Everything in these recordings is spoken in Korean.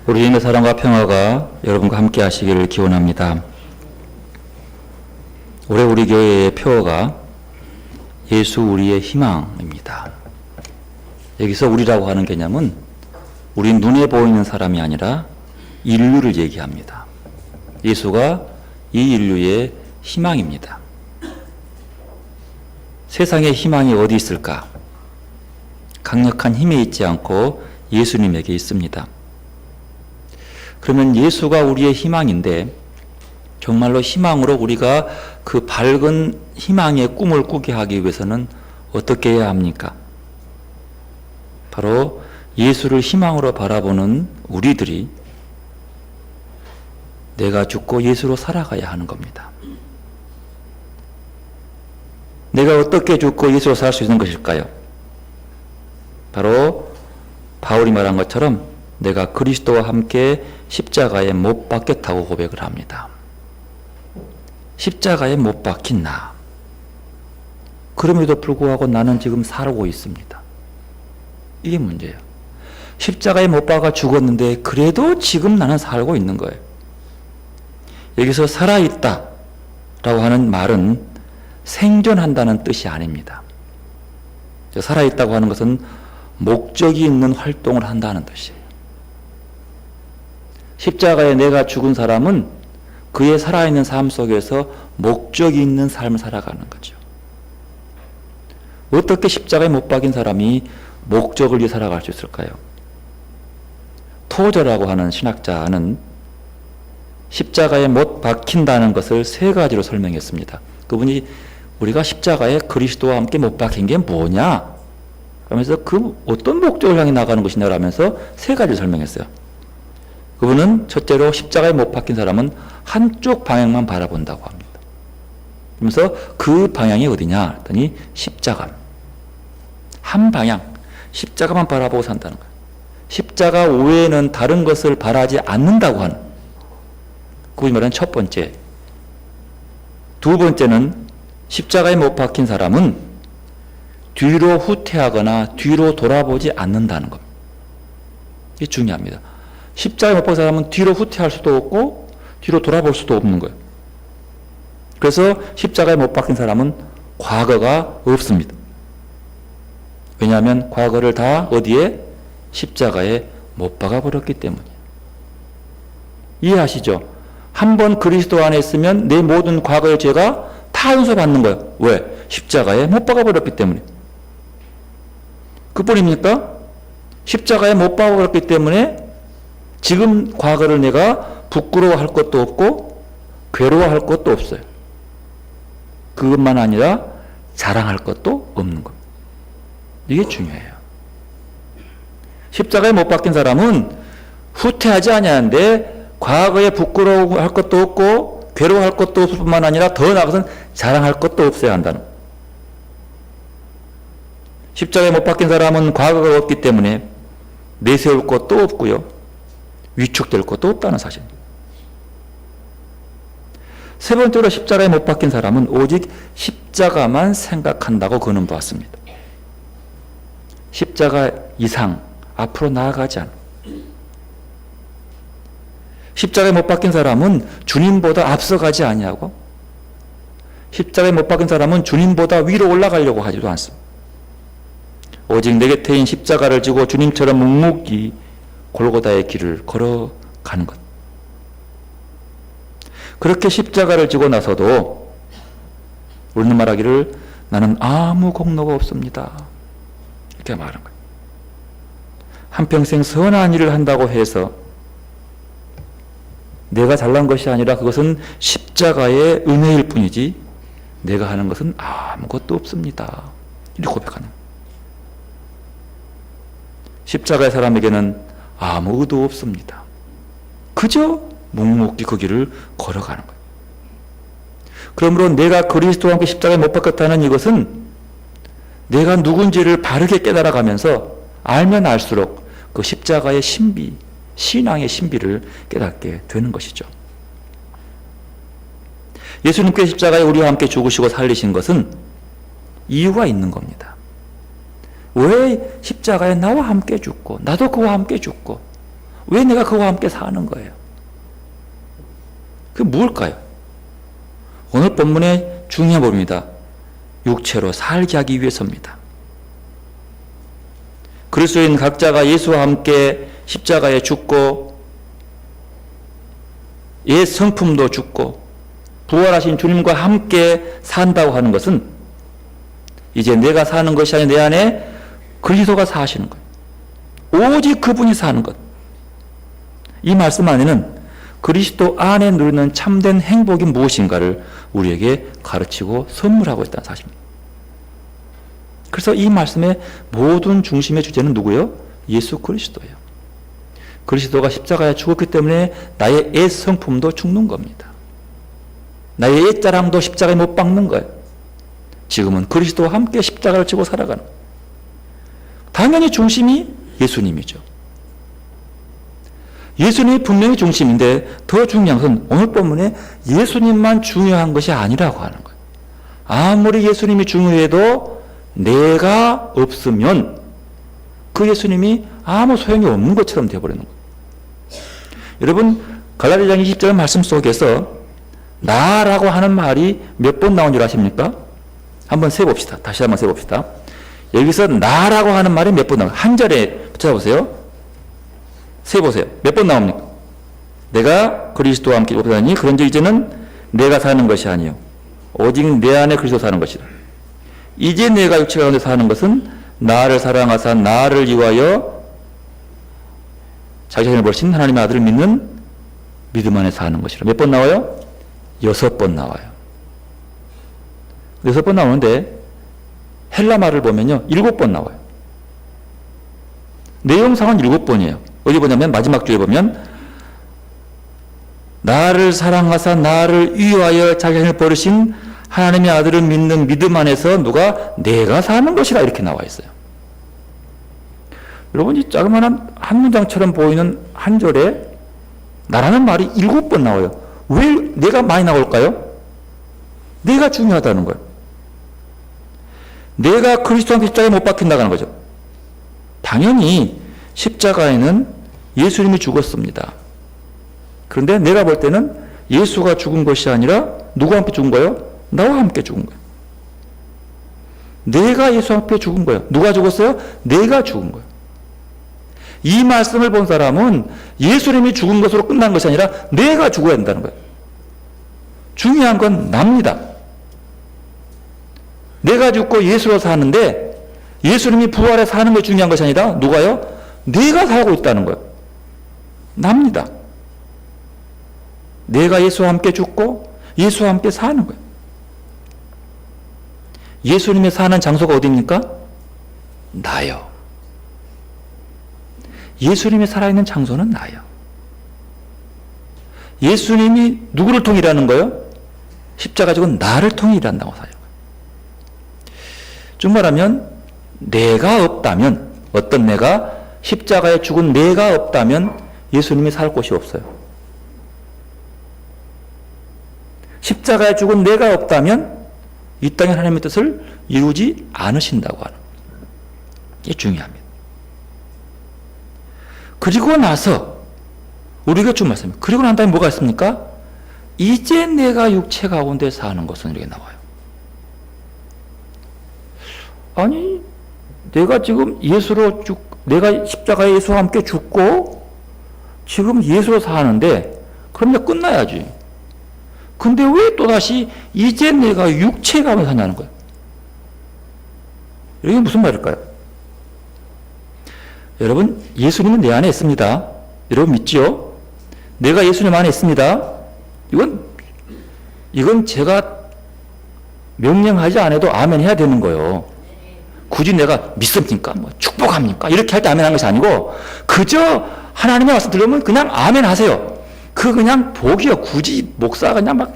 우리 주님의 사랑과 평화가 여러분과 함께 하시기를 기원합니다. 올해 우리 교회의 표어가 예수 우리의 희망입니다. 여기서 우리라고 하는 개념은 우리 눈에 보이는 사람이 아니라 인류를 얘기합니다. 예수가 이 인류의 희망입니다. 세상의 희망이 어디 있을까? 강력한 힘에 있지 않고 예수님에게 있습니다. 그러면 예수가 우리의 희망인데 정말로 희망으로 우리가 그 밝은 희망의 꿈을 꾸게 하기 위해서는 어떻게 해야 합니까? 바로 예수를 희망으로 바라보는 우리들이 내가 죽고 예수로 살아가야 하는 겁니다. 내가 어떻게 죽고 예수로 살 수 있는 것일까요? 바로 바울이 말한 것처럼 내가 그리스도와 함께 십자가에 못 박혔다고 고백을 합니다. 십자가에 못 박힌 나. 그럼에도 불구하고 나는 지금 살고 있습니다. 이게 문제예요. 십자가에 못 박아 죽었는데 그래도 지금 나는 살고 있는 거예요. 여기서 살아있다 라고 하는 말은 생존한다는 뜻이 아닙니다. 살아있다고 하는 것은 목적이 있는 활동을 한다는 뜻이에요. 십자가에 내가 죽은 사람은 그의 살아있는 삶 속에서 목적이 있는 삶을 살아가는 거죠. 어떻게 십자가에 못 박인 사람이 목적을 위해 살아갈 수 있을까요? 토저라고 하는 신학자는 십자가에 못 박힌다는 것을 세 가지로 설명했습니다. 그분이 우리가 십자가에 그리스도와 함께 못 박힌 게 뭐냐? 그러면서 그 어떤 목적을 향해 나가는 것이냐 라면서 세 가지를 설명했어요. 그분은 첫째로 십자가에 못 박힌 사람은 한쪽 방향만 바라본다고 합니다. 그러면서 그 방향이 어디냐 했더니 십자가. 한 방향, 십자가만 바라보고 산다는 거예요. 십자가 외에는 다른 것을 바라지 않는다고 하는, 그분이 말하는 첫 번째. 두 번째는 십자가에 못 박힌 사람은 뒤로 후퇴하거나 뒤로 돌아보지 않는다는 겁니다. 이게 중요합니다. 십자가에 못 박힌 사람은 뒤로 후퇴할 수도 없고 뒤로 돌아볼 수도 없는 거예요. 그래서 십자가에 못 박힌 사람은 과거가 없습니다. 왜냐하면 과거를 다 어디에? 십자가에 못 박아버렸기 때문이에요. 이해하시죠? 한번 그리스도 안에 있으면 내 모든 과거의 죄가 다 용서받는 거예요. 왜? 십자가에 못 박아버렸기 때문에. 그뿐입니까? 십자가에 못 박아버렸기 때문에 지금 과거를 내가 부끄러워할 것도 없고 괴로워할 것도 없어요. 그것만 아니라 자랑할 것도 없는 겁니다. 이게 중요해요. 십자가에 못 박힌 사람은 후퇴하지 아니하는데 과거에 부끄러워할 것도 없고 괴로워할 것도 없을 뿐만 아니라 더 나아가서는 자랑할 것도 없어야 한다는 거예요. 십자가에 못 박힌 사람은 과거가 없기 때문에 내세울 것도 없고요. 위축될 것도 없다는 사실입니다. 세 번째로 십자가에 못 박힌 사람은 오직 십자가만 생각한다고 거론받습니다. 십자가 이상 앞으로 나아가지 않아. 십자가에 못 박힌 사람은 주님보다 앞서가지 아니하고 십자가에 못 박힌 사람은 주님보다 위로 올라가려고 하지도 않습니다. 오직 내 곁에 있는 십자가를 지고 주님처럼 묵묵히 골고다의 길을 걸어가는 것. 그렇게 십자가를 지고 나서도 우리는 말하기를 나는 아무 공로가 없습니다. 이렇게 말하는 거예요. 한평생 선한 일을 한다고 해서 내가 잘난 것이 아니라 그것은 십자가의 은혜일 뿐이지 내가 하는 것은 아무것도 없습니다. 이렇게 고백하는 거예요. 십자가의 사람에게는 아무 의도 없습니다. 그저 묵묵히 그 길을 걸어가는 거예요. 그러므로 내가 그리스도와 함께 십자가에 못 박혔다는 이것은 내가 누군지를 바르게 깨달아가면서 알면 알수록 그 십자가의 신비, 신앙의 신비를 깨닫게 되는 것이죠. 예수님께 십자가에 우리와 함께 죽으시고 살리신 것은 이유가 있는 겁니다. 왜 십자가에 나와 함께 죽고 나도 그와 함께 죽고 왜 내가 그와 함께 사는 거예요? 그게 뭘까요? 오늘 본문의 중요한 부분입니다. 육체로 살게 하기 위해서입니다. 그리스도인 각자가 예수와 함께 십자가에 죽고 옛 성품도 죽고 부활하신 주님과 함께 산다고 하는 것은 이제 내가 사는 것이 아니라 내 안에 그리스도가 사시는 거예요. 오직 그분이 사는 것. 이 말씀 안에는 그리스도 안에 누리는 참된 행복이 무엇인가를 우리에게 가르치고 선물하고 있다는 사실입니다. 그래서 이 말씀의 모든 중심의 주제는 누구예요? 예수 그리스도예요. 그리스도가 십자가에 죽었기 때문에 나의 옛 성품도 죽는 겁니다. 나의 옛 자랑도 십자가에 못 박는 거예요. 지금은 그리스도와 함께 십자가를 지고 살아가는 거예요. 당연히 중심이 예수님이죠. 예수님이 분명히 중심인데 더 중요한 것은 오늘 본문에 예수님만 중요한 것이 아니라고 하는 거예요. 아무리 예수님이 중요해도 내가 없으면 그 예수님이 아무 소용이 없는 것처럼 되어버리는 거예요. 여러분 갈라디아장 20절 말씀 속에서 나라고 하는 말이 몇 번 나온 줄 아십니까? 한번 세봅시다. 다시 한번 세봅시다. 여기서 나라고 하는 말이 몇 번 나와요? 한 절에 찾아보세요. 세보세요. 몇 번 나옵니까? 내가 그리스도와 함께 없다니 그런즉 이제는 내가 사는 것이 아니요 오직 내 안에 그리스도 사는 것이다. 이제 내가 육체 가운데 사는 것은 나를 사랑하사 나를 위하여 자기 자신을 버리신 하나님의 아들을 믿는 믿음 안에 사는 것이라. 몇 번 나와요? 6번 나와요. 6번 나오는데 헬라 말을 보면요 7번 나와요. 내용상은 7번이에요. 어디 보냐면 마지막 주에 보면 나를 사랑하사 나를 위하여 자기 자신을 버리신 하나님의 아들을 믿는 믿음 안에서 누가 내가 사는 것이라 이렇게 나와 있어요. 여러분 이 자그마한 한 문장처럼 보이는 한 절에 나라는 말이 7번 나와요. 왜 내가 많이 나올까요? 내가 중요하다는 거예요. 내가 그리스도와 십자가에 못 박힌다는 거죠. 당연히 십자가에는 예수님이 죽었습니다. 그런데 내가 볼 때는 예수가 죽은 것이 아니라 누구와 함께 죽은 거예요? 나와 함께 죽은 거예요. 내가 예수와 함께 죽은 거예요. 누가 죽었어요? 내가 죽은 거예요. 이 말씀을 본 사람은 예수님이 죽은 것으로 끝난 것이 아니라 내가 죽어야 된다는 거예요. 중요한 건 납니다. 내가 죽고 예수로 사는데 예수님이 부활해 사는 것이 중요한 것이 아니라 누가요? 내가 살고 있다는 거예요. 납니다. 내가 예수와 함께 죽고 예수와 함께 사는 거예요. 예수님이 사는 장소가 어디입니까? 나요. 예수님이 살아있는 장소는 나요. 예수님이 누구를 통해 일하는 거예요? 십자가 지고 나를 통해 일한다고 사요. 즉 말하면 내가 없다면 어떤 내가 십자가에 죽은 내가 없다면 예수님이 살 곳이 없어요. 십자가에 죽은 내가 없다면 이 땅에 하나님의 뜻을 이루지 않으신다고 하는 게 중요합니다. 그리고 나서 우리가 좀 말씀해요. 그리고 난 다음에 뭐가 있습니까? 이제 내가 육체 가운데 사는 것은 이렇게 나와요. 아니 내가 지금 내가 십자가에 예수와 함께 죽고 지금 예수로 사는데 그럼 이제 끝나야지. 근데 왜 또다시 이제 내가 육체 가운데 사냐는 거예요. 이게 무슨 말일까요? 여러분 예수님은 내 안에 있습니다. 여러분 믿지요? 내가 예수님 안에 있습니다. 이건 제가 명령하지 않아도 아멘 해야 되는 거예요. 굳이 내가 믿습니까? 뭐 축복합니까? 이렇게 할 때 아멘 하는 것이 아니고 그저 하나님의 말씀 들으면 그냥 아멘 하세요. 그냥 복이요. 굳이 목사가 그냥 막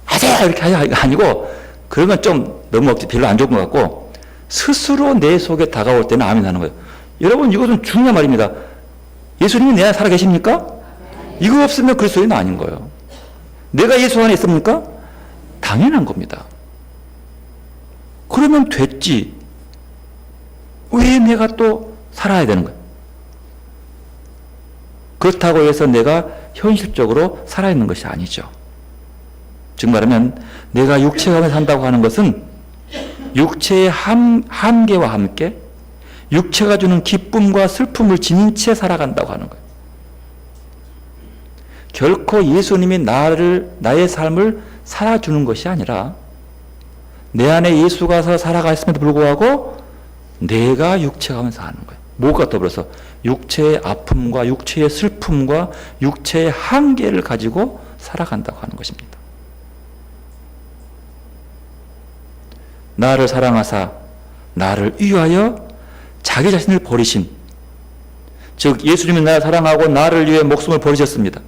하세요 이렇게 하는 게 아니고 그런 건 좀 너무 별로 안 좋은 것 같고 스스로 내 속에 다가올 때는 아멘 하는 거예요. 여러분 이것은 중요한 말입니다. 예수님이 내 안에 살아 계십니까? 이거 없으면 그리스도인은 아닌 거예요. 내가 예수 안에 있습니까? 당연한 겁니다. 그러면 됐지. 왜 내가 또 살아야 되는 거예요? 그렇다고 해서 내가 현실적으로 살아있는 것이 아니죠. 즉 말하면 내가 육체 가운데 산다고 하는 것은 육체의 한계와 함께 육체가 주는 기쁨과 슬픔을 지닌 채 살아간다고 하는 거예요. 결코 예수님이 나의 삶을 살아주는 것이 아니라 내 안에 예수가 살아가 있음에도 불구하고 내가 육체 가운데 사는 거예요. 뭐가 더불어서 육체의 아픔과 육체의 슬픔과 육체의 한계를 가지고 살아간다고 하는 것입니다. 나를 사랑하사 나를 위하여 자기 자신을 버리신, 즉 예수님이 나를 사랑하고 나를 위해 목숨을 버리셨습니다.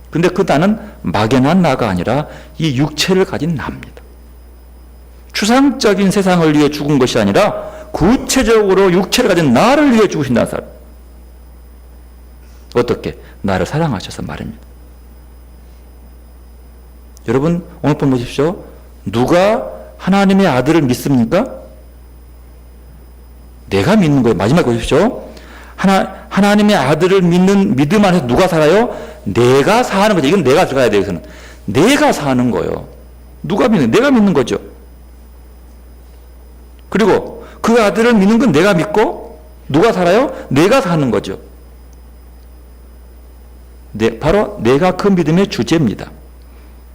근데 그 나는 막연한 나가 아니라 이 육체를 가진 나입니다. 추상적인 세상을 위해 죽은 것이 아니라 구체적으로 육체를 가진 나를 위해 죽으신다는 사람. 어떻게? 나를 사랑하셔서 말입니다. 여러분 오늘 본 보십시오. 누가 하나님의 아들을 믿습니까? 내가 믿는 거예요. 마지막에 보십시오. 하나님의 아들을 믿는 믿음 안에서 누가 살아요? 내가 사는 거죠. 이건 내가 들어가야 돼요. 여기서는. 내가 사는 거예요. 누가 믿는? 내가 믿는 거죠. 그리고 그 아들을 믿는 건 내가 믿고 누가 살아요? 내가 사는 거죠. 바로 내가 그 믿음의 주제입니다.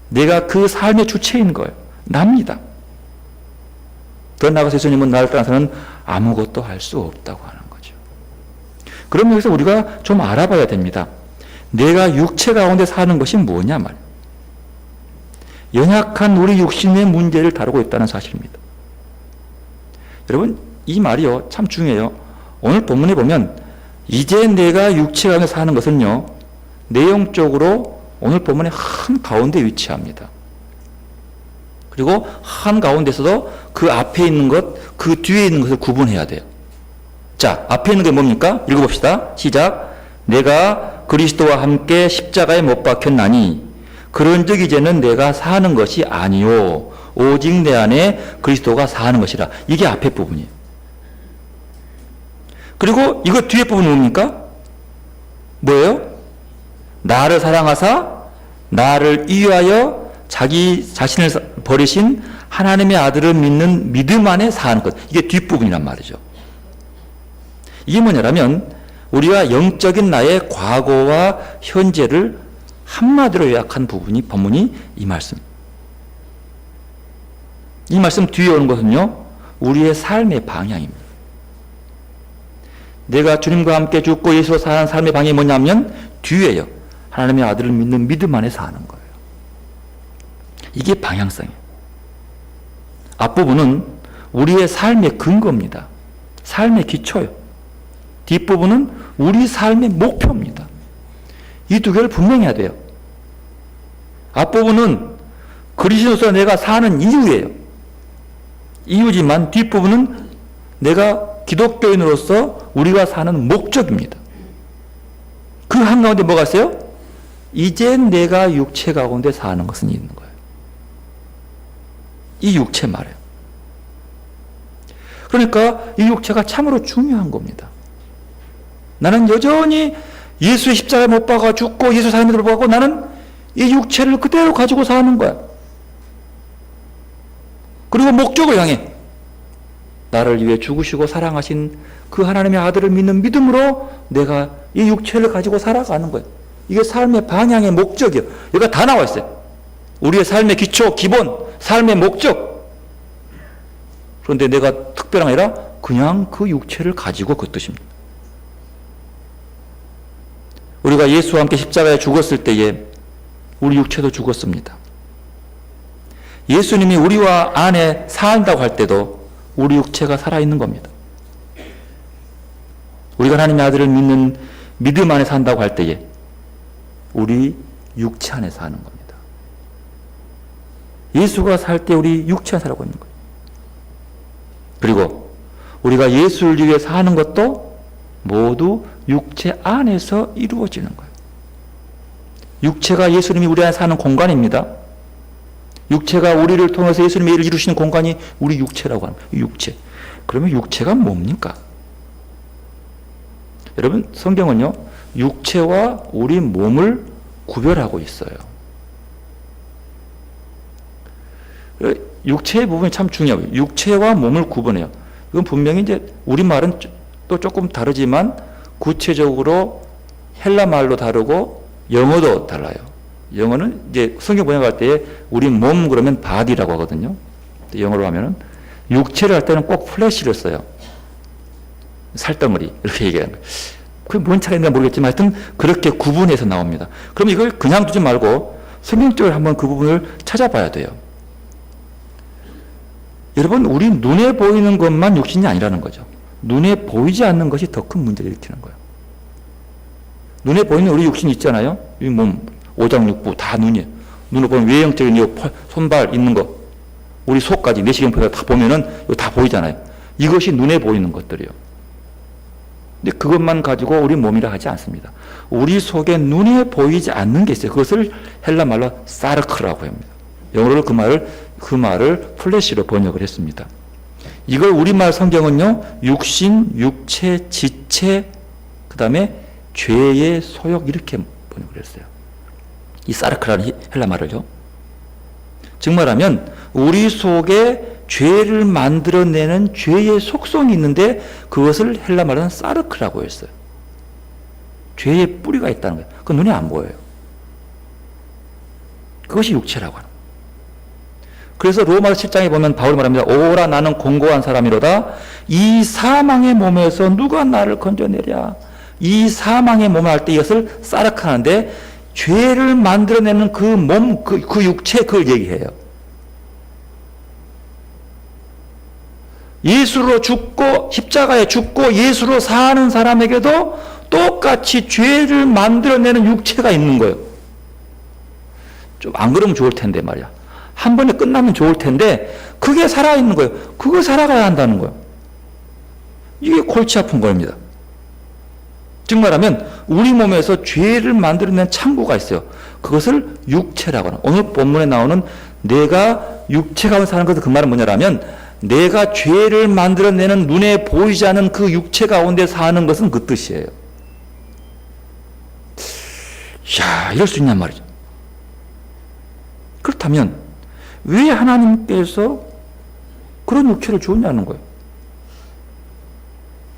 내가 그 삶의 주체인 거예요. 납니다. 더 나아가서 예수님은 나를 떠나서는 아무것도 할 수 없다고 하는 거죠. 그럼 여기서 우리가 좀 알아봐야 됩니다. 내가 육체 가운데 사는 것이 뭐냐 말. 연약한 우리 육신의 문제를 다루고 있다는 사실입니다. 여러분 이 말이요 참 중요해요. 오늘 본문에 보면 이제 내가 육체 가운데 사는 것은요 내용적으로 오늘 본문의 한 가운데 위치합니다. 그리고 한 가운데서도 그 앞에 있는 것, 그 뒤에 있는 것을 구분해야 돼요. 자, 앞에 있는 게 뭡니까? 읽어봅시다. 시작. 내가 그리스도와 함께 십자가에 못 박혔나니 그런즉 이제는 내가 사는 것이 아니요 오직 내 안에 그리스도가 사는 것이라. 이게 앞에 부분이에요. 그리고 이거 뒤에 부분은 뭡니까? 뭐예요? 나를 사랑하사 나를 위하여 자기 자신을 버리신 하나님의 아들을 믿는 믿음 안에 사는 것. 이게 뒷부분이란 말이죠. 이게 뭐냐면 우리가 영적인 나의 과거와 현재를 한마디로 요약한 본문이 이 말씀. 이 말씀 뒤에 오는 것은요. 우리의 삶의 방향입니다. 내가 주님과 함께 죽고 예수로 사는 삶의 방향이 뭐냐면 뒤에요. 하나님의 아들을 믿는 믿음 안에 사는 거예요. 이게 방향성이에요. 앞부분은 우리의 삶의 근거입니다. 삶의 기초예요. 뒷부분은 우리 삶의 목표입니다. 이 두 개를 분명히 해야 돼요. 앞부분은 그리스도로서 내가 사는 이유예요. 이유지만 뒷부분은 내가 기독교인으로서 우리가 사는 목적입니다. 그 한가운데 뭐가 있어요? 이제 내가 육체 가운데 사는 것은 있는 거예요. 이 육체 말이에요. 그러니까 이 육체가 참으로 중요한 겁니다. 나는 여전히 예수의 십자가에 못 박아 죽고 예수 사람에도 불구하고 나는 이 육체를 그대로 가지고 사는 거야. 그리고 목적을 향해 나를 위해 죽으시고 사랑하신 그 하나님의 아들을 믿는 믿음으로 내가 이 육체를 가지고 살아가는 거예요. 이게 삶의 방향의 목적이에요. 여기가 다 나와 있어요. 우리의 삶의 기초, 기본, 삶의 목적. 그런데 내가 특별한 게 아니라 그냥 그 육체를 가지고 그 뜻입니다. 우리가 예수와 함께 십자가에 죽었을 때에 우리 육체도 죽었습니다. 예수님이 우리와 안에 산다고 할 때도 우리 육체가 살아있는 겁니다. 우리가 하나님의 아들을 믿는 믿음 안에 산다고 할 때에 우리 육체 안에 사는 겁니다. 예수가 살 때 우리 육체 안에 살고 있는 거예요. 그리고 우리가 예수를 위해 사는 것도 모두 육체 안에서 이루어지는 거예요. 육체가 예수님이 우리 안에 사는 공간입니다. 육체가 우리를 통해서 예수님의 일을 이루시는 공간이 우리 육체라고 하는 거예요. 육체. 그러면 육체가 뭡니까? 여러분 성경은요 육체와 우리 몸을 구별하고 있어요. 육체의 부분이 참 중요해요. 육체와 몸을 구분해요. 이건 분명히 이제 우리말은 또 조금 다르지만 구체적으로 헬라 말로 다르고 영어도 달라요. 영어는 이제 성경 번역할 때 우리 몸 그러면 body라고 하거든요. 영어로 하면은 육체를 할 때는 꼭 플래시를 써요. 살덩어리 이렇게 얘기하는 거예요. 그게 뭔 차이인가 모르겠지만 하여튼 그렇게 구분해서 나옵니다. 그럼 이걸 그냥 두지 말고 성경적으로 한번 그 부분을 찾아봐야 돼요. 여러분, 우리 눈에 보이는 것만 육신이 아니라는 거죠. 눈에 보이지 않는 것이 더 큰 문제를 일으키는 거예요. 눈에 보이는 우리 육신이 있잖아요. 이 몸, 오장육부 다 눈이에요. 눈으로 보면 외형적인 손발 있는 거, 우리 속까지 내시경표가 다 보면은 이거 다 보이잖아요. 이것이 눈에 보이는 것들이에요. 근데 그것만 가지고 우리 몸이라 하지 않습니다. 우리 속에 눈에 보이지 않는 게 있어요. 그것을 헬라 말로 사르크라고 합니다. 영어로 그 말을 플래시로 번역을 했습니다. 이걸 우리말 성경은요, 육신, 육체, 지체, 그 다음에 죄의 소욕 이렇게 번역을 했어요. 이 사르크라는 헬라 말을요. 즉 말하면 우리 속에 죄를 만들어내는 죄의 속성이 있는데 그것을 헬라 말은 사르크라고 했어요. 죄의 뿌리가 있다는 거예요. 그건 눈에 안 보여요. 그것이 육체라고 하는 거예요. 그래서 로마서 7장에 보면 바울이 말합니다. 오라 나는 공고한 사람이로다. 이 사망의 몸에서 누가 나를 건져내랴. 이 사망의 몸을 할 때 이것을 사르크하는데 죄를 만들어내는 그 몸, 그 육체 그걸 얘기해요. 예수로 죽고 십자가에 죽고 예수로 사는 사람에게도 똑같이 죄를 만들어내는 육체가 있는 거예요. 좀 안 그러면 좋을 텐데 말이야. 한 번에 끝나면 좋을 텐데 그게 살아있는 거예요. 그걸 살아가야 한다는 거예요. 이게 골치 아픈 겁니다. 즉 말하면 우리 몸에서 죄를 만들어내는 창고가 있어요. 그것을 육체라고 하는, 오늘 본문에 나오는 내가 육체 가운데 사는 것은 그 말은 뭐냐라면 내가 죄를 만들어내는 눈에 보이지 않는 그 육체 가운데 사는 것은 그 뜻이에요. 이야, 이럴 수 있냔 말이죠. 그렇다면 왜 하나님께서 그런 육체를 주었냐는 거예요.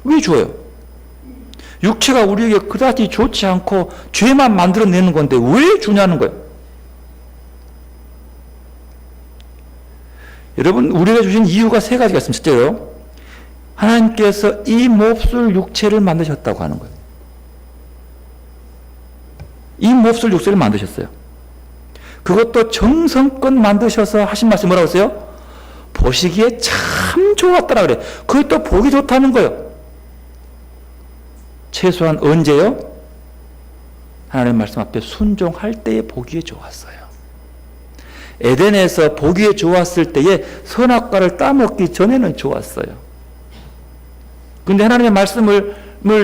왜 줘요? 육체가 우리에게 그다지 좋지 않고 죄만 만들어내는 건데 왜 주냐는 거예요. 여러분, 우리가 주신 이유가 세 가지가 있습니다. 첫째요, 하나님께서 이 몹쓸 육체를 만드셨다고 하는 거예요. 이 몹쓸 육체를 만드셨어요. 그것도 정성껏 만드셔서 하신 말씀 뭐라고 했어요? 보시기에 참 좋았더라 그래. 그것도 보기 좋다는 거예요. 최소한 언제요? 하나님의 말씀 앞에 순종할 때에 보기에 좋았어요. 에덴에서 보기에 좋았을 때에 선악과를 따먹기 전에는 좋았어요. 그런데 하나님의 말씀을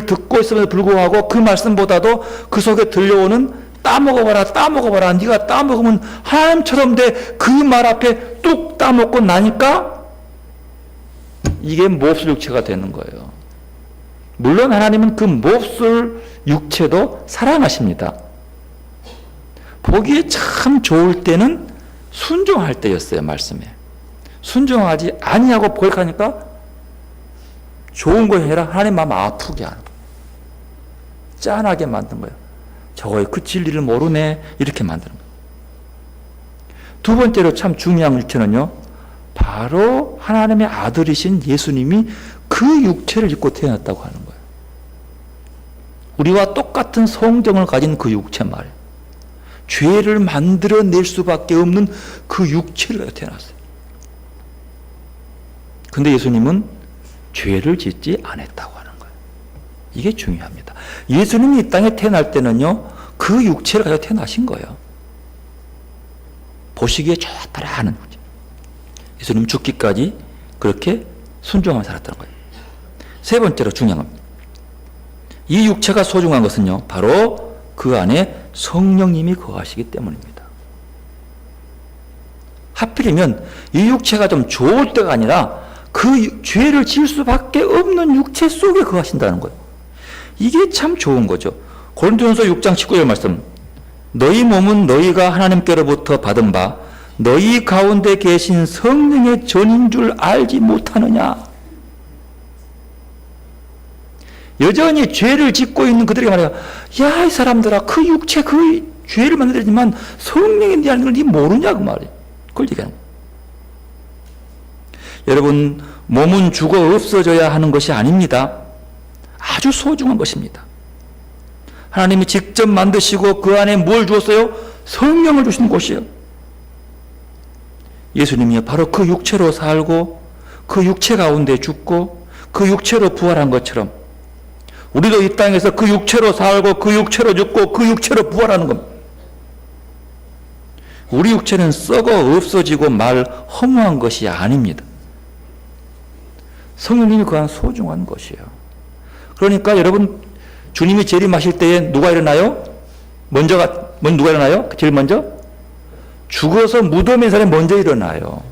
듣고 있음에도 불구하고 그 말씀보다도 그 속에 들려오는 따먹어봐라 네가 따먹으면 하나님처럼 돼, 그 말 앞에 뚝 따먹고 나니까 이게 몹쓸 육체가 되는 거예요. 물론 하나님은 그 몹쓸 육체도 사랑하십니다. 보기에 참 좋을 때는 순종할 때였어요. 말씀에 순종하지 아니하고 보역하니까 좋은 것이 아니라 하나님 마음 아프게 하는 거예요. 짠하게 만든 거예요. 저거의 그 진리를 모르네, 이렇게 만드는 거예요. 두 번째로 참 중요한 육체는요, 바로 하나님의 아들이신 예수님이 그 육체를 입고 태어났다고 하는 거예요. 우리와 똑같은 성정을 가진 그 육체 말이에요. 죄를 만들어낼 수밖에 없는 그 육체를 가지고 태어났어요. 근데 예수님은 죄를 짓지 않았다고 하는 거예요. 이게 중요합니다. 예수님이 이 땅에 태어날 때는요, 그 육체를 가지고 태어나신 거예요. 보시기에 좋았더라 하는 거죠. 예수님 죽기까지 그렇게 순종하며 살았다는 거예요. 세 번째로 중요한 겁니다. 이 육체가 소중한 것은요, 바로 그 안에 성령님이 거하시기 때문입니다. 하필이면 이 육체가 좀 좋을 때가 아니라 그 죄를 지을 수밖에 없는 육체 속에 거하신다는 거예요. 이게 참 좋은 거죠. 고린도전서 6장 19절 말씀. 너희 몸은 너희가 하나님께로부터 받은 바 너희 가운데 계신 성령의 전인 줄 알지 못하느냐. 여전히 죄를 짓고 있는 그들에게 말해요. 야, 이 사람들아, 그 육체 그 죄를 만들지만 성령이 네 안에 네 모르냐 그 말이에요. 그걸 얘기하는 거예요. 여러분, 몸은 죽어 없어져야 하는 것이 아닙니다. 아주 소중한 것입니다. 하나님이 직접 만드시고 그 안에 뭘 주었어요? 성령을 주시는 곳이에요. 예수님이 바로 그 육체로 살고 그 육체 가운데 죽고 그 육체로 부활한 것처럼 우리도 이 땅에서 그 육체로 살고 그 육체로 죽고 그 육체로 부활하는 겁니다. 우리 육체는 썩어 없어지고 말 허무한 것이 아닙니다. 성령님이 그 안 소중한 것이에요. 그러니까 여러분, 주님이 재림하실 때에 누가 일어나요? 누가 일어나요? 제일 먼저? 죽어서 무덤에 사람이 먼저 일어나요.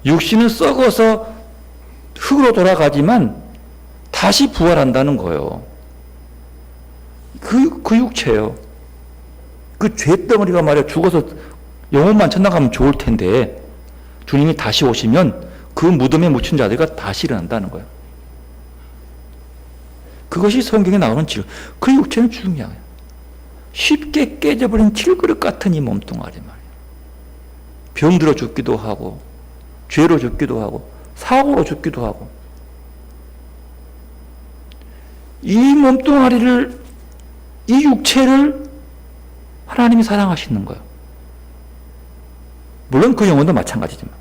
육신은 썩어서 흙으로 돌아가지만 다시 부활한다는 거예요. 그 육체요. 그 죄덩어리가 말이야 죽어서 영혼만 천당 가면 좋을 텐데 주님이 다시 오시면 그 무덤에 묻힌 자들이 다시 일어난다는 거예요. 그것이 성경에 나오는 그 육체는 중요해요. 쉽게 깨져버린 틸그릇 같은 이 몸뚱아리 말이에요. 병들어 죽기도 하고 죄로 죽기도 하고 사고로 죽기도 하고 이 몸뚱아리를 이 육체를 하나님이 사랑하시는 거예요. 물론 그 영혼도 마찬가지지만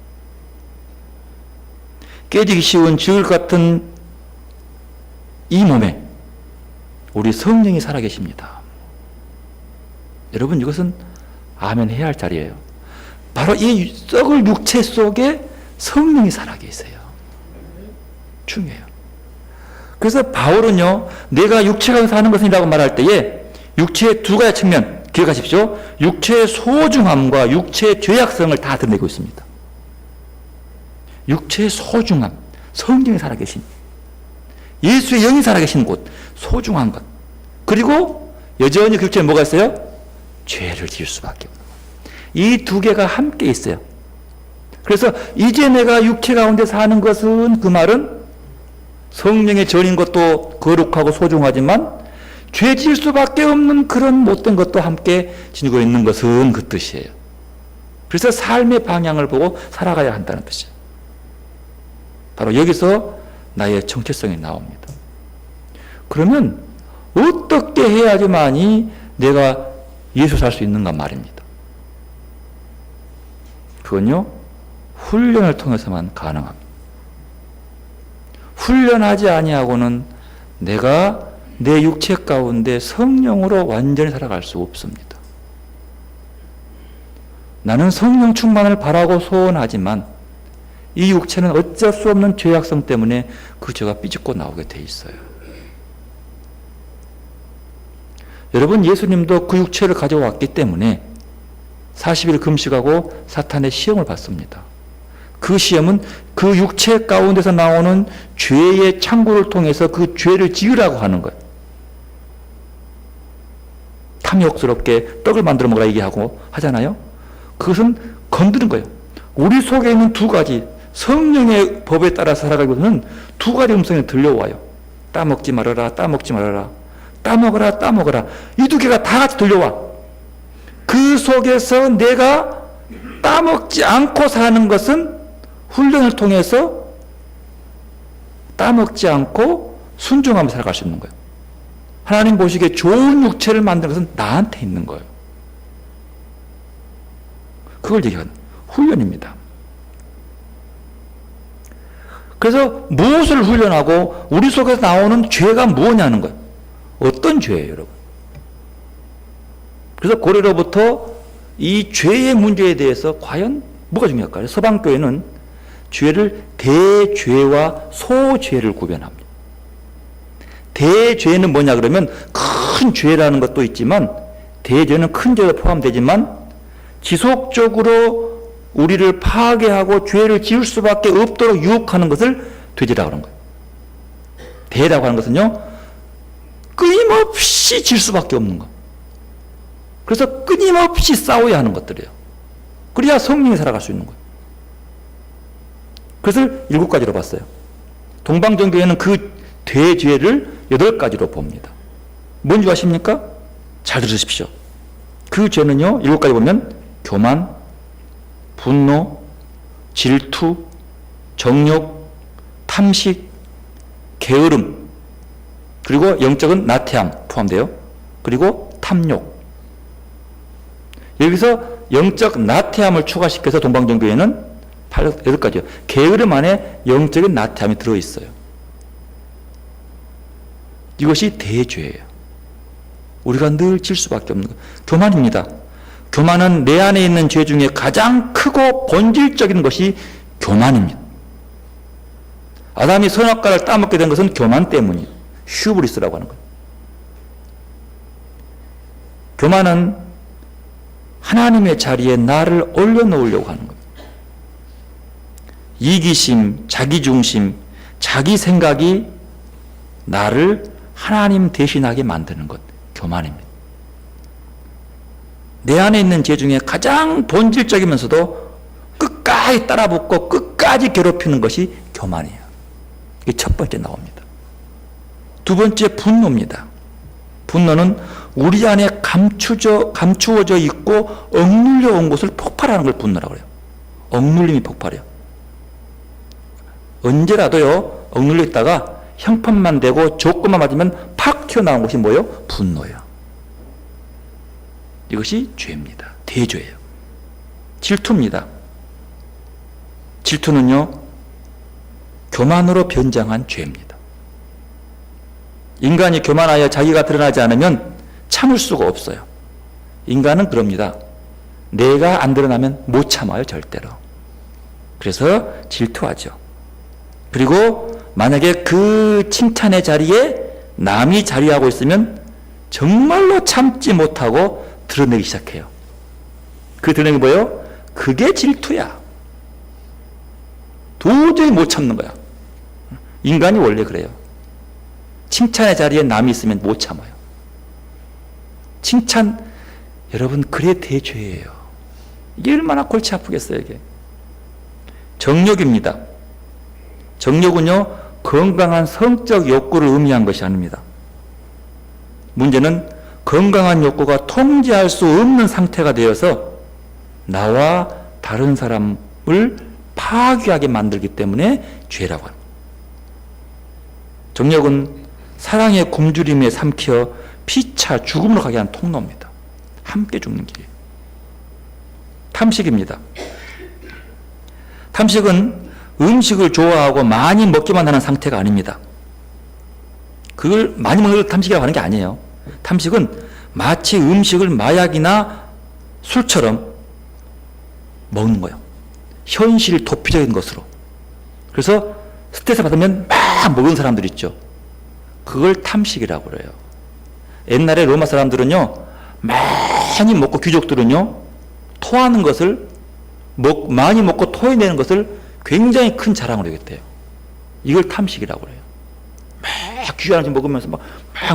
깨지기 쉬운 지울 같은 이 몸에 우리 성령이 살아계십니다. 여러분, 이것은 아멘 해야 할 자리예요. 바로 이 썩을 육체 속에 성령이 살아계세요. 중요해요. 그래서 바울은요, 내가 육체가 사는 것이라고 말할 때에 육체의 두 가지 측면 기억하십시오. 육체의 소중함과 육체의 죄악성을 다 드러내고 있습니다. 육체의 소중함, 성령이 살아계신, 예수의 영이 살아계신 곳, 소중한 것. 그리고 여전히 그 육체에 뭐가 있어요? 죄를 지을 수밖에 없는 것. 이 두 개가 함께 있어요. 그래서 이제 내가 육체 가운데 사는 것은, 그 말은 성령의 전인 것도 거룩하고 소중하지만 죄 지을 수밖에 없는 그런 못된 것도 함께 지니고 있는 것은 그 뜻이에요. 그래서 삶의 방향을 보고 살아가야 한다는 뜻이에요. 바로 여기서 나의 정체성이 나옵니다. 그러면 어떻게 해야지만이 내가 예수 살 수 있는가 말입니다. 그건요, 훈련을 통해서만 가능합니다. 훈련하지 아니하고는 내가 내 육체 가운데 성령으로 완전히 살아갈 수 없습니다. 나는 성령 충만을 바라고 소원하지만 이 육체는 어쩔 수 없는 죄악성 때문에 그 죄가 삐죽고 나오게 돼 있어요. 여러분, 예수님도 그 육체를 가져왔기 때문에 40일 금식하고 사탄의 시험을 받습니다. 그 시험은 그 육체 가운데서 나오는 죄의 창고를 통해서 그 죄를 지으라고 하는 거예요. 탐욕스럽게 떡을 만들어 먹으라 얘기하고 하잖아요. 그것은 건드는 거예요. 우리 속에 있는 두 가지, 성령의 법에 따라 살아가기보다는 두 가지 음성이 들려와요. 따먹지 말아라, 따먹지 말아라, 따먹어라, 따먹어라. 이 두 개가 다 같이 들려와. 그 속에서 내가 따먹지 않고 사는 것은 훈련을 통해서 따먹지 않고 순종하며 살아갈 수 있는 거예요. 하나님 보시기에 좋은 육체를 만드는 것은 나한테 있는 거예요. 그걸 얘기하는 훈련입니다. 그래서 무엇을 훈련하고 우리 속에서 나오는 죄가 뭐냐는 거예요. 어떤 죄예요, 여러분? 그래서 고려로부터 이 죄의 문제에 대해서 과연 뭐가 중요할까요? 서방교회는 죄를 대죄와 소죄를 구별합니다. 대죄는 뭐냐 그러면 큰 죄라는 것도 있지만 대죄는 큰 죄가 포함되지만 지속적으로 우리를 파괴하고 죄를 지을 수밖에 없도록 유혹하는 것을 돼지라고 하는 거예요. 대라고 하는 것은요, 끊임없이 질 수밖에 없는 것. 그래서 끊임없이 싸워야 하는 것들이에요. 그래야 성령이 살아갈 수 있는 거예요. 그것을 7가지로 봤어요. 동방정교회는 그 대죄를 8가지로 봅니다. 뭔지 아십니까? 잘 들으십시오. 그 죄는요, 7가지 보면 교만, 분노, 질투, 정욕, 탐식, 게으름, 그리고 영적은 나태함 포함돼요. 그리고 탐욕. 여기서 영적 나태함을 추가시켜서 동방정교회는 8가지요. 게으름 안에 영적인 나태함이 들어있어요. 이것이 대죄예요. 우리가 늘 질 수밖에 없는 것. 교만입니다. 교만은 내 안에 있는 죄 중에 가장 크고 본질적인 것이 교만입니다. 아담이 선악과를 따먹게 된 것은 교만 때문이에요. 휴브리스라고 하는 거예요. 교만은 하나님의 자리에 나를 올려놓으려고 하는 거예요. 이기심, 자기중심, 자기 생각이 나를 하나님 대신하게 만드는 것, 교만입니다. 내 안에 있는 죄 중에 가장 본질적이면서도 끝까지 따라붙고 끝까지 괴롭히는 것이 교만이에요. 이게 첫 번째 나옵니다. 두 번째, 분노입니다. 분노는 우리 안에 감추어져 있고 억눌려 온 것을 폭발하는 걸 분노라고 해요. 억눌림이 폭발해요. 언제라도요, 억눌려 있다가 형편만 되고 조건만 맞으면 팍 튀어나온 것이 뭐예요? 분노예요. 이것이 죄입니다. 대죄예요. 질투입니다. 질투는요, 교만으로 변장한 죄입니다. 인간이 교만하여 자기가 드러나지 않으면 참을 수가 없어요. 인간은 그럽니다. 내가 안 드러나면 못 참아요, 절대로. 그래서 질투하죠. 그리고 만약에 그 칭찬의 자리에 남이 자리하고 있으면 정말로 참지 못하고 드러내기 시작해요. 그 드러내는 게 뭐예요? 그게 질투야. 도저히 못 참는 거야. 인간이 원래 그래요. 칭찬의 자리에 남이 있으면 못 참아요. 칭찬, 여러분, 그래 대죄예요. 이게 얼마나 골치 아프겠어요, 이게. 정욕입니다. 정욕은요, 건강한 성적 욕구를 의미한 것이 아닙니다. 문제는 건강한 욕구가 통제할 수 없는 상태가 되어서 나와 다른 사람을 파괴하게 만들기 때문에 죄라고 합니다. 정욕은 사랑의 굶주림에 삼켜 피차 죽음으로 가게 하는 통로입니다. 함께 죽는 길이에요. 탐식입니다. 탐식은 음식을 좋아하고 많이 먹기만 하는 상태가 아닙니다. 그걸 많이 먹는 걸 탐식이라고 하는 게 아니에요. 탐식은 마치 음식을 마약이나 술처럼 먹는 거예요. 현실 도피적인 것으로. 그래서 스트레스 받으면 막 먹은 사람들 있죠. 그걸 탐식이라고 그래요. 옛날에 로마 사람들은요, 많이 먹고 귀족들은요, 토하는 것을, 많이 먹고 토해내는 것을 굉장히 큰 자랑으로 여겼대요. 이걸 탐식이라고 그래요. 막 귀한 음식 먹으면서 막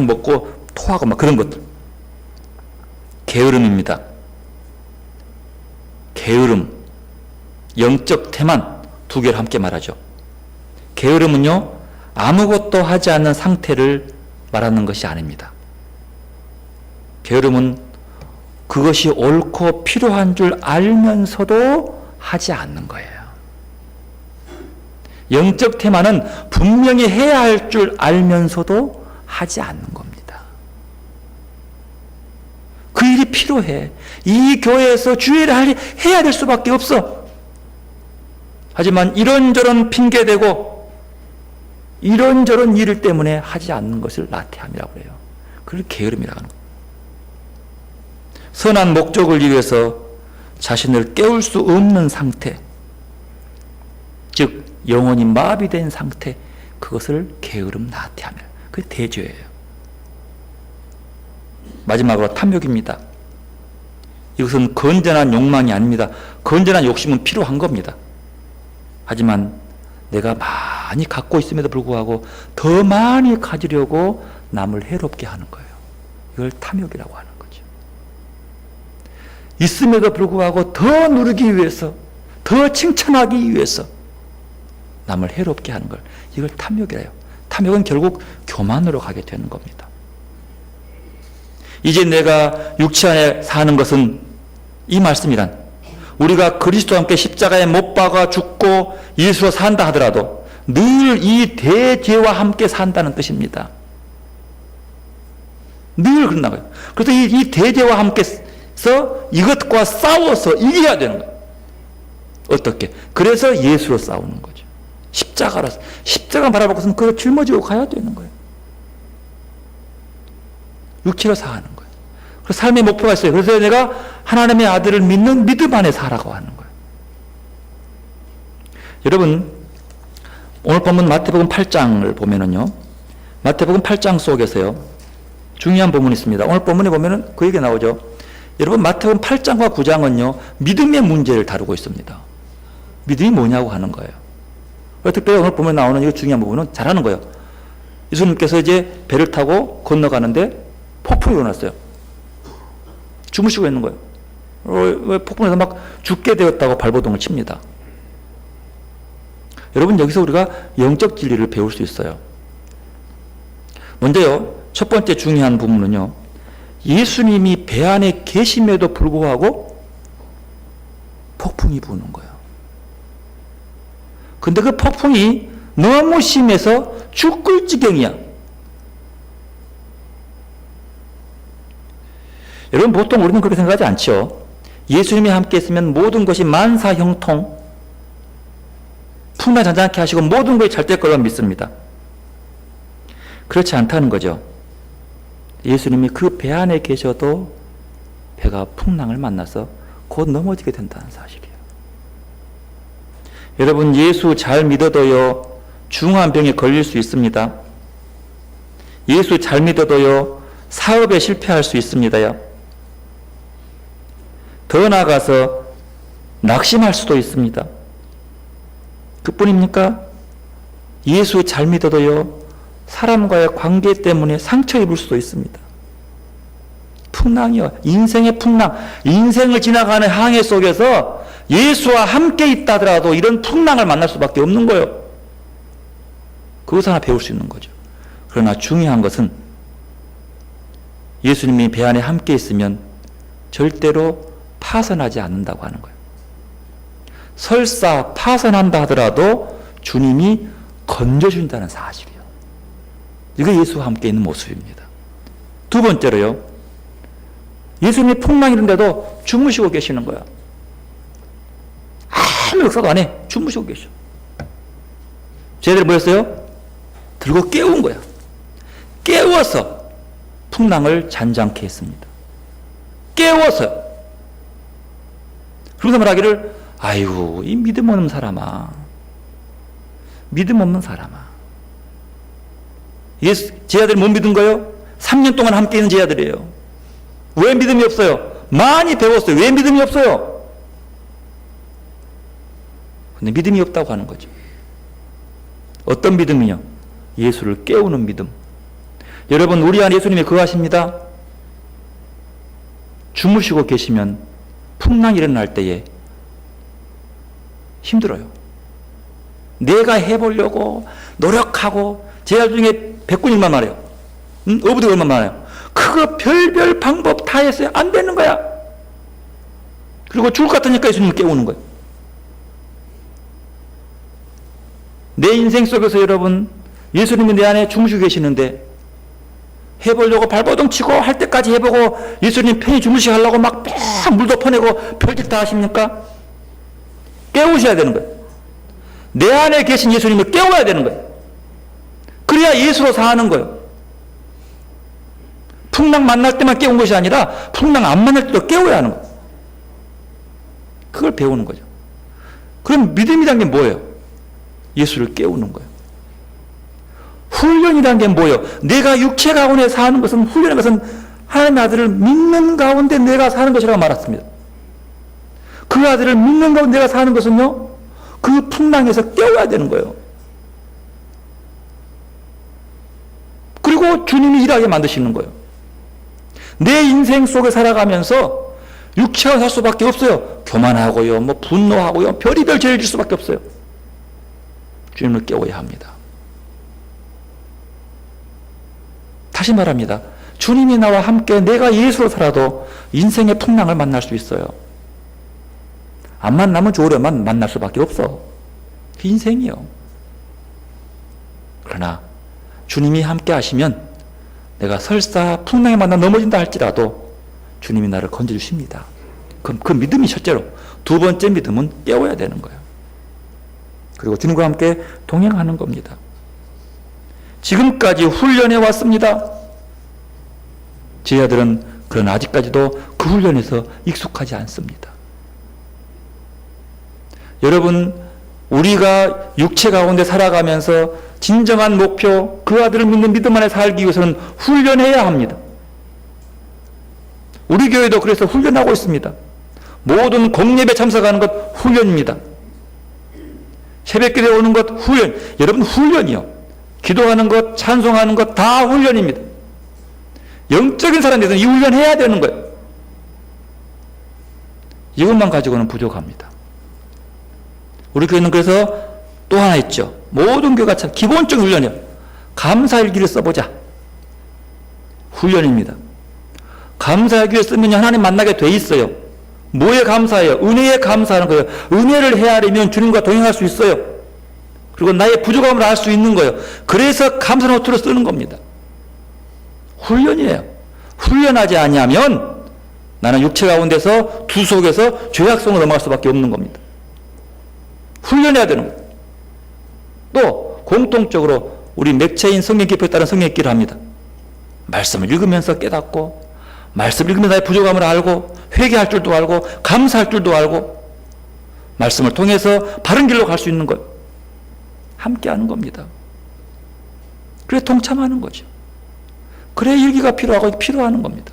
먹고 토하고 막 그런 것들. 게으름입니다. 게으름, 영적 태만 두 개를 함께 말하죠. 게으름은요, 아무것도 하지 않는 상태를 말하는 것이 아닙니다. 게으름은 그것이 옳고 필요한 줄 알면서도 하지 않는 거예요. 영적 태만은 분명히 해야 할 줄 알면서도 하지 않는 겁니다. 그 일이 필요해. 이 교회에서 주일을 해야 될 수밖에 없어. 하지만 이런저런 핑계대고 이런저런 일 때문에 하지 않는 것을 나태함이라고 해요. 그걸 게으름이라고 하는 거예요. 선한 목적을 위해서 자신을 깨울 수 없는 상태, 즉 영혼이 마비된 상태, 그것을 게으름, 나태함이에요. 그게 대죄예요. 마지막으로 탐욕입니다. 이것은 건전한 욕망이 아닙니다. 건전한 욕심은 필요한 겁니다. 하지만 내가 많이 갖고 있음에도 불구하고 더 많이 가지려고 남을 해롭게 하는 거예요. 이걸 탐욕이라고 하는 거죠. 있음에도 불구하고 더 누리기 위해서, 더 칭찬하기 위해서 남을 해롭게 하는 걸, 이걸 탐욕이래요. 탐욕은 결국 교만으로 가게 되는 겁니다. 이제 내가 육체 안에 사는 것은, 이 말씀이란 우리가 그리스도와 함께 십자가에 못 박아 죽고 예수로 산다 하더라도 늘 이 대죄와 함께 산다는 뜻입니다. 늘 그런다 거예요. 그래서 이 대죄와 함께서 이것과 싸워서 이겨야 되는 거예요. 어떻게? 그래서 예수로 싸우는 거죠. 십자가라서. 십자가 바라보고서는 그걸 짊어지고 가야 되는 거예요. 육체로 사는 거예요. 그래서 삶의 목표가 있어요. 그래서 내가 하나님의 아들을 믿는 믿음 안에 살아가고 하는 거예요. 여러분, 오늘 본문 마태복음 8장을 보면은요, 마태복음 8장 속에서요, 중요한 부분이 있습니다. 오늘 본문에 보면은 그 얘기 나오죠. 여러분, 마태복음 8장과 9장은요, 믿음의 문제를 다루고 있습니다. 믿음이 뭐냐고 하는 거예요. 특별히 오늘 본문에 나오는 이 중요한 부분은 잘하는 거예요. 예수님께서 이제 배를 타고 건너가는데 폭풍이 일어났어요. 주무시고 있는 거예요. 왜 폭풍에서 막 죽게 되었다고 발버둥을 칩니다. 여러분, 여기서 우리가 영적 진리를 배울 수 있어요. 먼저요, 첫 번째 중요한 부분은요, 예수님이 배 안에 계심에도 불구하고 폭풍이 부는 거예요. 근데 그 폭풍이 너무 심해서 죽을 지경이야. 여러분, 보통 우리는 그렇게 생각하지 않죠. 예수님이 함께 있으면 모든 것이 만사형통, 풍랑잔잔케 하시고 모든 것이 잘 될 거라고 믿습니다. 그렇지 않다는 거죠. 예수님이 그 배 안에 계셔도 배가 풍랑을 만나서 곧 넘어지게 된다는 사실이에요. 여러분, 예수 잘 믿어도요, 중한 병에 걸릴 수 있습니다. 예수 잘 믿어도요, 사업에 실패할 수 있습니다요. 더 나아가서 낙심할 수도 있습니다. 그뿐입니까? 예수 잘 믿어도요, 사람과의 관계 때문에 상처 입을 수도 있습니다. 풍랑이요. 인생의 풍랑. 인생을 지나가는 항해 속에서 예수와 함께 있다 하더라도 이런 풍랑을 만날 수밖에 없는 거예요. 그것을 하나 배울 수 있는 거죠. 그러나 중요한 것은 예수님이 배 안에 함께 있으면 절대로 파선하지 않는다고 하는 거예요. 설사 파선한다 하더라도 주님이 건져준다는 사실이에요. 이게 예수와 함께 있는 모습입니다. 두 번째로요, 예수님이 풍랑이 있는데도 주무시고 계시는 거야. 아무 역사도 안 해. 주무시고 계셔. 쟤들이 뭐였어요? 들고 깨운 거야. 깨워서 풍랑을 잔잔케 했습니다. 깨워서. 그러면서 말하기를, 아이고, 이 믿음 없는 사람아. 믿음 없는 사람아. 제 아들이 못 믿은 거예요? 3년 동안 함께 있는 제 아들이에요. 왜 믿음이 없어요? 많이 배웠어요. 왜 믿음이 없어요? 근데 믿음이 없다고 하는 거죠. 어떤 믿음이요? 예수를 깨우는 믿음. 여러분, 우리 안에 예수님이 거하십니다. 주무시고 계시면 풍랑이 일어날 때에 힘들어요. 내가 해보려고 노력하고, 제 아들 중에 백군일만 말해요. 어부들 얼마나 많아요. 그거 별별 방법 다 했어요. 안 되는 거야. 그리고 죽을 것 같으니까 예수님을 깨우는 거예요. 내 인생 속에서 여러분, 예수님이 내 안에 주무시고 계시는데 해보려고 발버둥 치고 할 때까지 해보고 예수님 편히 주무시게 하려고 막 물도 퍼내고 별짓 다 하십니까? 깨우셔야 되는 거예요. 내 안에 계신 예수님을 깨워야 되는 거예요. 그래야 예수로 사는 거예요. 풍랑 만날 때만 깨운 것이 아니라 풍랑 안 만날 때도 깨워야 하는 거예요. 그걸 배우는 거죠. 그럼 믿음이란 게 뭐예요? 예수를 깨우는 거예요. 훈련이란 게 뭐예요? 내가 육체 가운데 사는 것은, 훈련의 것은 하나님의 아들을 믿는 가운데 내가 사는 것이라고 말했습니다. 그 아들을 믿는 가운데 내가 사는 것은요, 그 풍랑에서 깨워야 되는 거예요. 그리고 그리고 주님이 일하게 만드시는 거예요. 내 인생 속에 살아가면서 육체가 살 수밖에 없어요. 교만하고요, 뭐 분노하고요, 별의별 죄를 질 수밖에 없어요. 주님을 깨워야 합니다. 다시 말합니다. 주님이 나와 함께 내가 예수로 살아도 인생의 풍랑을 만날 수 있어요. 안 만나면 좋으려면 만날 수밖에 없어. 그 인생이요. 그러나 주님이 함께 하시면 내가 설사 풍랑에 만나 넘어진다 할지라도 주님이 나를 건져주십니다. 그 믿음이 첫째로. 두 번째 믿음은 깨워야 되는 거예요. 그리고 주님과 함께 동행하는 겁니다. 지금까지 훈련해 왔습니다. 제 아들은 그러나 아직까지도 그 훈련에서 익숙하지 않습니다. 여러분, 우리가 육체 가운데 살아가면서 진정한 목표, 그 아들을 믿는 믿음 안에 살기 위해서는 훈련해야 합니다. 우리 교회도 그래서 훈련하고 있습니다. 모든 공예배 참석하는 것 훈련입니다. 새벽기도에 오는 것 훈련. 여러분, 훈련이요. 기도하는 것, 찬송하는 것 다 훈련입니다. 영적인 사람들은 이 훈련해야 되는 거예요. 이것만 가지고는 부족합니다. 우리 교회는 그래서 또 하나 있죠. 모든 교회가 참 기본적인 훈련이에요. 감사일기를 써보자. 훈련입니다. 감사일기를 쓰면 하나님 만나게 돼 있어요. 뭐에 감사해요? 은혜에 감사하는 거예요. 은혜를 헤아리면 주님과 동행할 수 있어요. 그리고 나의 부족함을 알 수 있는 거예요. 그래서 감사 노트를 쓰는 겁니다. 훈련이에요. 훈련하지 아니하면 나는 육체 가운데서 두 속에서 죄악성으로 넘어갈 수밖에 없는 겁니다. 훈련해야 되는 거예요. 또 공통적으로 우리 맥체인 성경 기표에 따른 성경 읽기를 합니다. 말씀을 읽으면서 깨닫고, 말씀을 읽으면서 나의 부족함을 알고, 회개할 줄도 알고, 감사할 줄도 알고, 말씀을 통해서 바른 길로 갈 수 있는 것, 함께 하는 겁니다. 그래 동참하는 거죠. 그래 일기가 필요하고 필요하는 겁니다.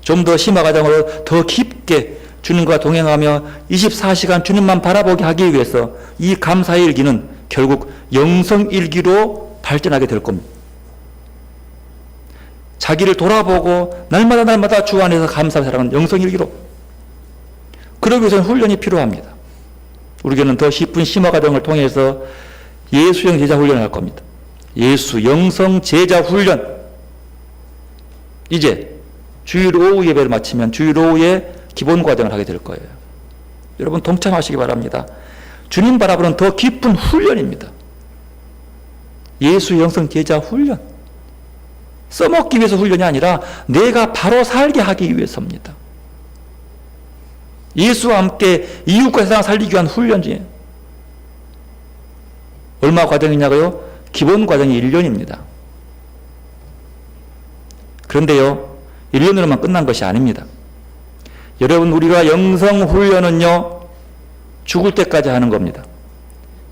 좀 더 심화 과정으로 더 깊게 주님과 동행하며 24시간 주님만 바라보게 하기 위해서 이 감사의 일기는 결국 영성일기로 발전하게 될 겁니다. 자기를 돌아보고 날마다 주 안에서 감사를 살아가는 영성일기로. 그러기 위해서는 훈련이 필요합니다. 우리 교회는 더 깊은 심화 과정을 통해서 예수형 제자 훈련을 할 겁니다. 예수 영성 제자 훈련. 이제 주일 오후 예배를 마치면 주일 오후에 기본 과정을 하게 될 거예요. 여러분 동참하시기 바랍니다. 주님 바라보는 더 깊은 훈련입니다. 예수 영성 제자 훈련. 써먹기 위해서 훈련이 아니라 내가 바로 살게 하기 위해서입니다. 예수와 함께 이웃과 세상을 살리기 위한 훈련이에요. 얼마 과정이냐고요? 기본 과정이 1년입니다. 그런데요, 1년으로만 끝난 것이 아닙니다. 여러분, 우리가 영성 훈련은요, 죽을 때까지 하는 겁니다.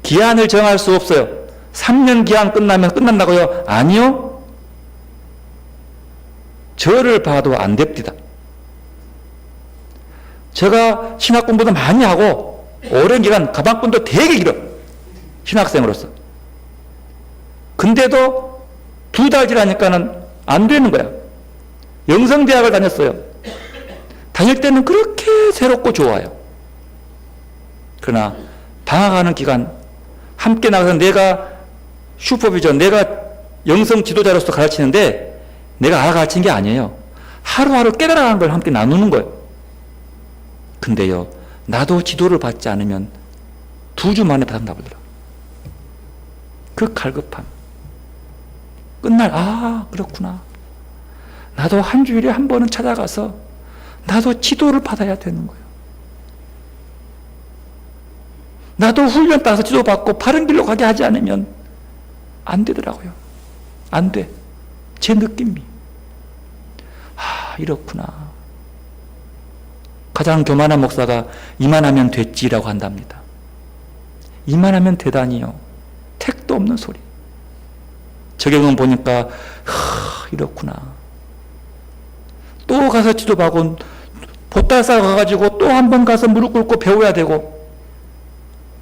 기한을 정할 수 없어요. 3년 기한 끝나면 끝난다고요? 아니요. 저를 봐도 안 됩니다. 제가 신학 공부도 많이 하고 오랜 기간 가방끈도 되게 길어. 신학생으로서. 근데도 2달 지나니까는 안 되는 거야. 영성대학을 다녔어요. 다닐 때는 그렇게 새롭고 좋아요. 그러나 방학하는 기간 함께 나가서 내가 슈퍼비전, 내가 영성 지도자로서 가르치는데 내가 알아 가르친 게 아니에요. 하루하루 깨달아가는 걸 함께 나누는 거예요. 근데요, 나도 지도를 받지 않으면 2주 만에 바닥나 버리더라. 그 갈급함. 끝날, 아, 그렇구나. 나도 한 주일에 한 번은 찾아가서 나도 지도를 받아야 되는 거예요. 나도 훈련 따서 지도받고 바른 길로 가게 하지 않으면 안 되더라고요. 안 돼. 제 느낌이. 아, 이렇구나. 가장 교만한 목사가 이만하면 됐지라고 한답니다. 이만하면 되다니요. 택도 없는 소리. 적용은 보니까 이렇구나. 또 가서 지도받고 보따리 싸러 가가지고 또 한 번 가서 무릎 꿇고 배워야 되고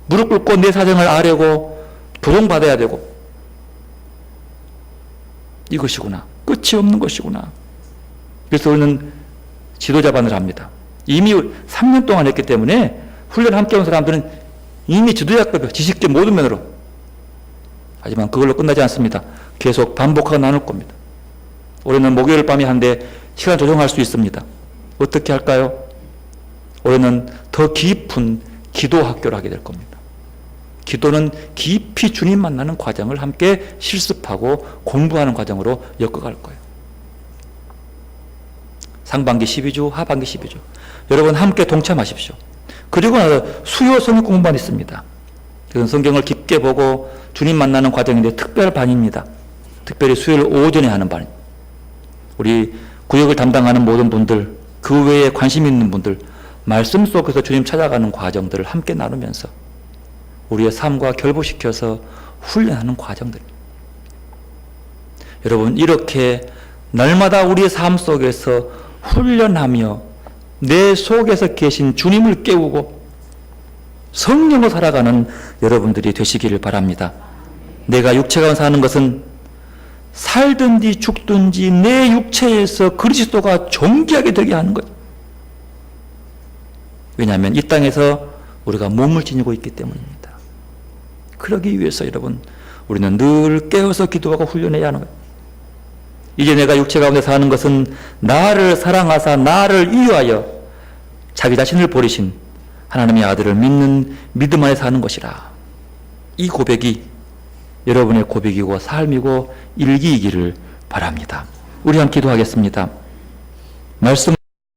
무릎 꿇고 내 사정을 아뢰고 도움받아야 되고 이것이구나. 끝이 없는 것이구나. 그래서 우리는 지도자반을 합니다. 이미 3년 동안 했기 때문에 훈련 함께 온 사람들은 이미 지도자급이에요. 지식적 모든 면으로. 하지만 그걸로 끝나지 않습니다. 계속 반복하고 나눌 겁니다. 올해는 목요일 밤에 한데 시간 조정할 수 있습니다. 어떻게 할까요? 올해는 더 깊은 기도 학교를 하게 될 겁니다. 기도는 깊이 주님 만나는 과정을 함께 실습하고 공부하는 과정으로 엮어갈 거예요. 상반기 12주, 하반기 12주. 여러분 함께 동참하십시오. 그리고 나서 수요 성경 공부반 있습니다. 그건 성경을 깊게 보고 주님 만나는 과정인데 특별반입니다. 특별히 수요일 오전에 하는 반. 우리 구역을 담당하는 모든 분들, 그 외에 관심 있는 분들, 말씀 속에서 주님 찾아가는 과정들을 함께 나누면서 우리의 삶과 결부시켜서 훈련하는 과정들입니다. 여러분, 이렇게 날마다 우리의 삶 속에서 훈련하며 내 속에서 계신 주님을 깨우고 성령으로 살아가는 여러분들이 되시기를 바랍니다. 내가 육체가 사는 것은 살든지 죽든지 내 육체에서 그리스도가 존귀하게 되게 하는 것. 왜냐하면 이 땅에서 우리가 몸을 지니고 있기 때문입니다. 그러기 위해서 여러분, 우리는 늘 깨어서 기도하고 훈련해야 하는 거예요. 이제 내가 육체 가운데 사는 것은 나를 사랑하사 나를 이유하여 자기 자신을 버리신 하나님의 아들을 믿는 믿음 안에 사는 것이라. 이 고백이 여러분의 고백이고 삶이고 일기이기를 바랍니다. 우리 함께 기도하겠습니다. 말씀